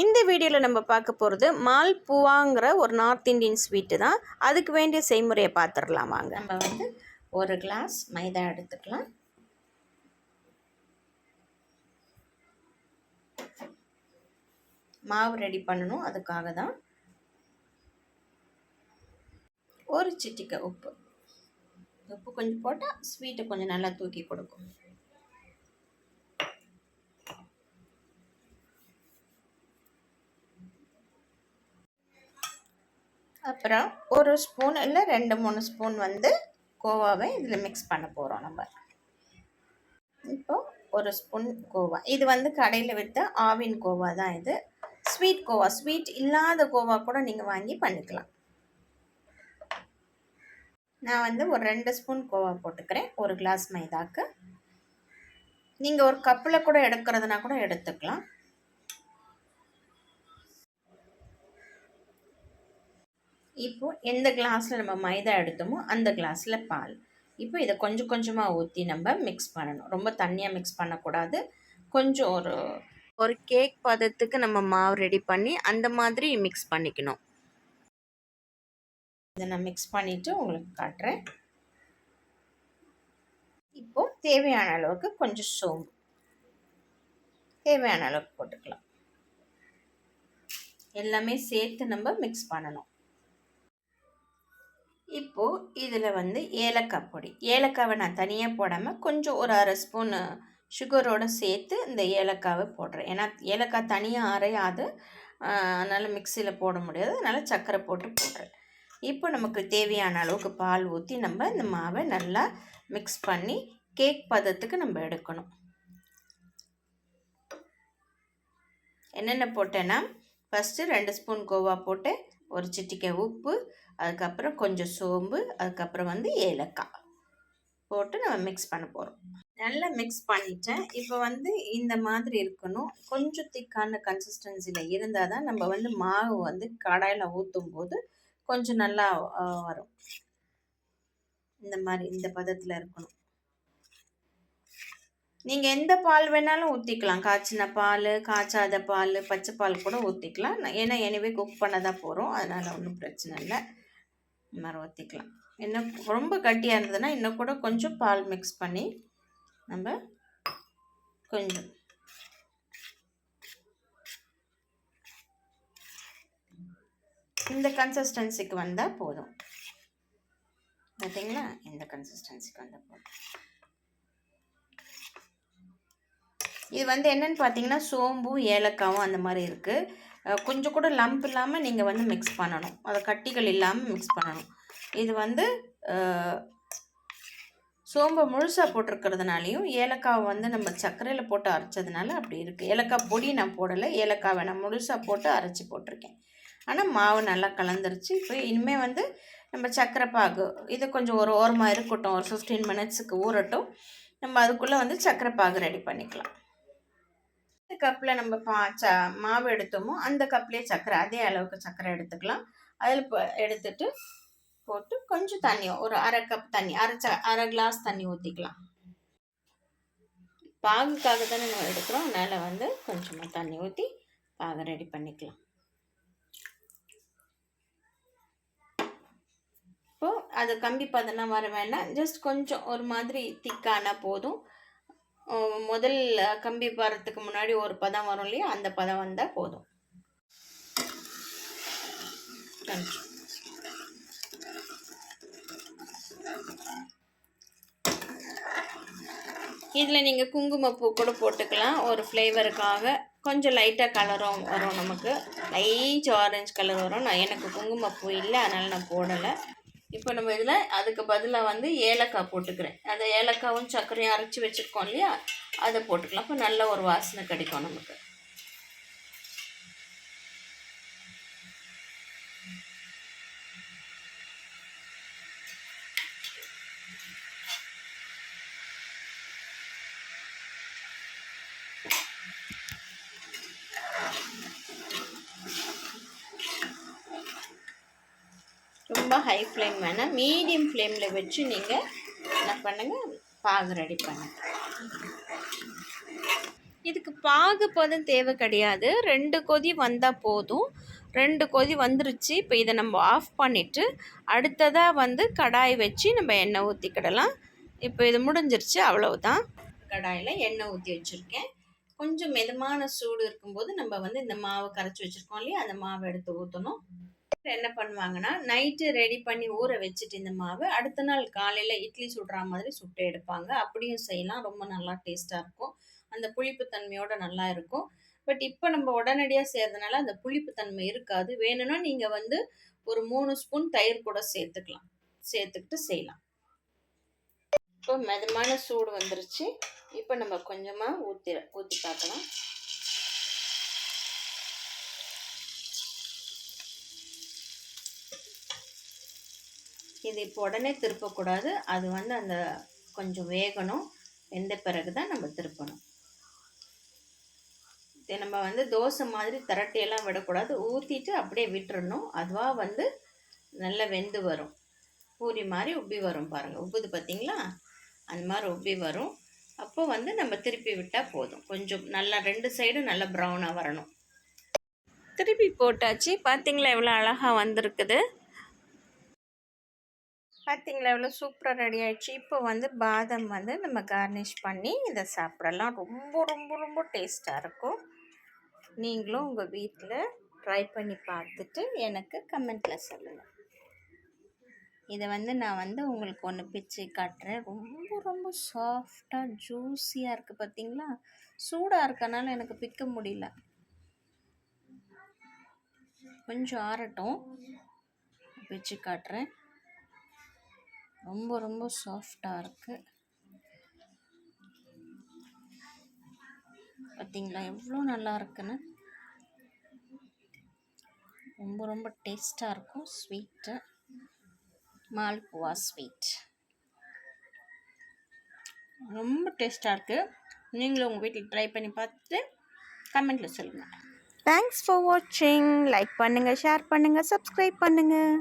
இந்த வீடியோவில் நம்ம பார்க்க போகிறது மால்புவாங்கிற ஒரு நார்த் இந்தியன் ஸ்வீட்டு தான். அதுக்கு வேண்டிய செய்முறையை பார்த்துடலாம் வாங்க. நம்ம வந்து ஒரு கிளாஸ் மைதா எடுத்துக்கலாம். மாவு ரெடி பண்ணணும், அதுக்காக தான். ஒரு சிட்டிகை உப்பு கொஞ்சம் போட்டால் ஸ்வீட்டை கொஞ்சம் நல்லா தூக்கி கொடுக்கும். அப்புறம் ஒரு ஸ்பூன் இல்லை 2-3 ஸ்பூன் வந்து கோவாவை இதில் மிக்ஸ் பண்ண போகிறோம் நம்ம. இப்போ ஒரு ஸ்பூன் கோவா, இது வந்து கடையில் விற்ற ஆவின் கோவா தான். இது ஸ்வீட் கோவா, ஸ்வீட் இல்லாத கோவா கூட நீங்கள் வாங்கி பண்ணிக்கலாம். நான் வந்து ஒரு 2 ஸ்பூன் கோவா போட்டுக்கிறேன் ஒரு கிளாஸ் மைதாக்கு. நீங்கள் ஒரு கப்பில் கூட எடுக்கிறதுனா கூட எடுத்துக்கலாம். இப்போது எந்த கிளாஸில் நம்ம மைதா எடுத்தோமோ அந்த கிளாஸில் பால். இப்போ இதை கொஞ்சம் கொஞ்சமாக ஊற்றி நம்ம மிக்ஸ் பண்ணணும். ரொம்ப தண்ணியாக மிக்ஸ் பண்ணக்கூடாது. கொஞ்சம் ஒரு கேக் பதத்துக்கு நம்ம மாவு ரெடி பண்ணி அந்த மாதிரி மிக்ஸ் பண்ணிக்கணும். இதை நான் மிக்ஸ் பண்ணிவிட்டு உங்களுக்கு காட்டுறேன். இப்போது தேவையான அளவுக்கு கொஞ்சம் சோம்பு, தேவையான அளவுக்கு போட்டுக்கலாம். எல்லாமே சேர்த்து நம்ம மிக்ஸ் பண்ணணும். இப்போது இதில் வந்து ஏலக்காய் பொடி, ஏலக்காவை நான் தனியாக போடாமல் கொஞ்சம் ஒரு 1/2 ஸ்பூன் சுகரோடு சேர்த்து இந்த ஏலக்காவை போடுறேன். ஏன்னா ஏலக்காய் தனியாக அரையாது, அதனால் மிக்சியில் போட முடியாது, அதனால் சர்க்கரை போட்டு போடுறேன். இப்போ நமக்கு தேவையான அளவுக்கு பால் ஊற்றி நம்ம இந்த மாவை நல்லா மிக்ஸ் பண்ணி கேக் பதத்துக்கு நம்ம எடுக்கணும். என்னென்ன போட்டேன்னா, ஃபஸ்ட்டு 2 ஸ்பூன் கோவா போட்டு, ஒரு சிட்டிகை உப்பு, அதுக்கப்புறம் கொஞ்சம் சோம்பு, அதுக்கப்புறம் வந்து ஏலக்காய் போட்டு நம்ம மிக்ஸ் பண்ண போகிறோம். நல்லா மிக்ஸ் பண்ணிட்டேன். இப்போ வந்து இந்த மாதிரி இருக்கணும். கொஞ்சம் திக்கான கன்சிஸ்டன்சியில் இருந்தால் தான் நம்ம வந்து மாவு வந்து கடாயில் ஊற்றும் போது கொஞ்சம் நல்லா வரும். இந்த மாதிரி இந்த பதத்தில் இருக்கணும். நீங்கள் எந்த பால் வேணாலும் ஊற்றிக்கலாம். காய்ச்சின பால், காய்ச்சாத பால், பச்சை பால் கூட ஊற்றிக்கலாம். ஏன்னா எனவே குக் பண்ண தான் போகிறோம், அதனால் ஒன்றும் பிரச்சனை இல்லை. இந்த மாதிரி ஊற்றிக்கலாம். இன்னும் ரொம்ப கட்டியாக இருந்ததுன்னா இன்னும் கூட கொஞ்சம் பால் மிக்ஸ் பண்ணி நம்ம கொஞ்சம் இந்த கன்சிஸ்டன்சிக்கு வந்தால் போதும். பார்த்தீங்களா, இந்த கன்சிஸ்டன்சிக்கு வந்தால் போதும். இது வந்து என்னென்னு பார்த்தீங்கன்னா, சோம்பும் ஏலக்காவும் அந்த மாதிரி இருக்குது. கொஞ்சம் கூட லம்ப் இல்லாமல் நீங்கள் வந்து மிக்ஸ் பண்ணணும். அதை கட்டிகள் இல்லாமல் மிக்ஸ் பண்ணணும். இது வந்து சோம்பை முழுசாக போட்டிருக்கிறதுனாலையும் ஏலக்காவை வந்து நம்ம சர்க்கரையில் போட்டு அரைச்சதுனால அப்படி இருக்குது. ஏலக்காய் பொடி நான் போடலை, ஏலக்காவை நான் முழுசாக போட்டு அரைச்சி போட்டிருக்கேன். ஆனால் மாவு நல்லா கலந்துருச்சு. இப்போ இனிமேல் வந்து நம்ம சர்க்கரை பாகு இது கொஞ்சம் ஒரு ஓரமாக இருக்கட்டும், ஒரு 15 மினிட்ஸுக்கு ஊறட்டும். நம்ம அதுக்குள்ளே வந்து சர்க்கரை பாகு ரெடி பண்ணிக்கலாம். இந்த கப்பில் நம்ம மாவு எடுத்தோமோ அந்த கப்லேயே சர்க்கரை, அதே அளவுக்கு சர்க்கரை எடுத்துக்கலாம். அதில் எடுத்துட்டு போட்டு கொஞ்சம் தண்ணி, ஒரு 1/2 கப் தண்ணி, 1/2 கிளாஸ் தண்ணி ஊற்றிக்கலாம். பாகுக்காக தானே நம்ம எடுக்கிறோம், அதனால் வந்து கொஞ்சமாக தண்ணி ஊற்றி பாகு ரெடி பண்ணிக்கலாம். இப்போது அது கம்பி பதம்லாம் வர வேண்டாம், ஜஸ்ட் கொஞ்சம் ஒரு மாதிரி திக்கானா போதும். முதல் கம்பி பதத்துக்கு முன்னாடி ஒரு பதம் வரும் இல்லையா, அந்த பதம் வந்தால் போதும். இதில் நீங்கள் குங்குமப்பூ கூட போட்டுக்கலாம், ஒரு ஃப்ளேவருக்காக. கொஞ்சம் லைட்டாக கலரும் வரும், நமக்கு லைட் ஆரஞ்சு கலர் வரும். எனக்கு குங்குமப்பூ இல்லை, அதனால் நான் போடலை. இப்போ நம்ம இதில் அதுக்கு பதிலாக வந்து ஏலக்காய் போட்டுக்கிறேன். அந்த ஏலக்காவும் சர்க்கரையும் அரைச்சி வச்சுருக்கோம் இல்லையா, அதை போட்டுக்கலாம். அப்போ நல்ல ஒரு வாசனை கிடைக்கும் நமக்கு. ரொம்ப ஹை ஃப்ளேம் வேணால், மீடியம் ஃப்ளேமில் வச்சு நீங்கள் என்ன பண்ணுங்கள், பாகு ரெடி பண்ணுங்கள். இதுக்கு பாகு பதம் தேவை கிடையாது. 2 கொதி வந்தால் போதும். 2 கொதி வந்துருச்சு. இப்போ இதை நம்ம ஆஃப் பண்ணிவிட்டு அடுத்ததாக வந்து கடாய் வச்சு நம்ம எண்ணெய் ஊற்றிக்கிடலாம். இப்போ இது முடிஞ்சிருச்சு, அவ்வளவுதான். கடாயில் எண்ணெய் ஊற்றி வச்சுருக்கேன். கொஞ்சம் மிதமான சூடு இருக்கும்போது நம்ம வந்து இந்த மாவை கரைச்சி வச்சுருக்கோம் இல்லையா, அந்த மாவை எடுத்து ஊற்றணும். என்ன பண்ணுவாங்கன்னா, நைட்டு ரெடி பண்ணி ஊற வச்சுட்டு இந்த மாவு அடுத்த நாள் காலையில் இட்லி சுடுற மாதிரி சுட்டு எடுப்பாங்க. அப்படியும் செய்யலாம், ரொம்ப நல்லா டேஸ்ட்டாக இருக்கும். அந்த புளிப்பு தன்மையோட நல்லா இருக்கும். பட் இப்போ நம்ம உடனடியாக செய்கிறதுனால அந்த புளிப்பு தன்மை இருக்காது. வேணும்னா நீங்கள் வந்து ஒரு 3 ஸ்பூன் தயிர் கூட சேர்த்துக்கலாம், சேர்த்துக்கிட்டு செய்யலாம். இப்போ மிதமான சூடு வந்துருச்சு. இப்போ நம்ம கொஞ்சமாக ஊற்றி பார்க்கலாம். இது இப்போ உடனே திருப்பக்கூடாது. அது வந்து அந்த கொஞ்சம் வேகணும். வெந்த பிறகு தான் நம்ம திருப்பணும். இதை நம்ம வந்து தோசை மாதிரி திரட்டியெல்லாம் விடக்கூடாது. ஊற்றிட்டு அப்படியே விட்டுறணும். அதுவாக வந்து நல்லா வெந்து வரும். பூரி மாதிரி உப்பி வரும் பாருங்கள். உப்புது பார்த்தீங்களா, அந்த மாதிரி உப்பி வரும். அப்போ வந்து நம்ம திருப்பி விட்டால் போதும். கொஞ்சம் நல்லா 2 சைடும் நல்லா ப்ரௌனாக வரணும். திருப்பி போட்டாச்சு. பார்த்தீங்களா எவ்வளோ அழகாக வந்திருக்குது. பார்த்தீங்களா எவ்வளோ சூப்பராக ரெடி ஆகிடுச்சு. இப்போ வந்து பாதாம் வந்து நம்ம கார்னிஷ் பண்ணி இதை சாப்பிடலாம். ரொம்ப ரொம்ப ரொம்ப டேஸ்ட்டாக இருக்கும். நீங்களும் உங்கள் வீட்டில் ட்ரை பண்ணி பார்த்துட்டு எனக்கு கமெண்ட்டில் சொல்லுங்கள். இதை வந்து நான் வந்து உங்களுக்கு ஒன்று பிச்சு காட்டுறேன். ரொம்ப ரொம்ப சாஃப்டாக ஜூஸியாக இருக்குது. பார்த்தீங்களா, சூடாக இருக்கனால எனக்கு பிக்க முடியல. கொஞ்சம் ஆறட்டும், பிச்சு காட்டுறேன். ரொம்ப ரொம்ப சாஃப்டாக இருக்குது. பார்த்தீங்களா எவ்வளோ நல்லா இருக்குன்னு. ரொம்ப ரொம்ப டேஸ்ட்டாக இருக்கும். ஸ்வீட்டு மால்புவா ஸ்வீட் ரொம்ப டேஸ்ட்டாக இருக்குது. நீங்களும் உங்கள் வீட்டில் ட்ரை பண்ணி பார்த்துட்டு கமெண்ட்டில் சொல்லுங்கள். தேங்க்ஸ் ஃபார் வாட்சிங். லைக் பண்ணுங்கள், ஷேர் பண்ணுங்கள், சப்ஸ்கிரைப் பண்ணுங்கள்.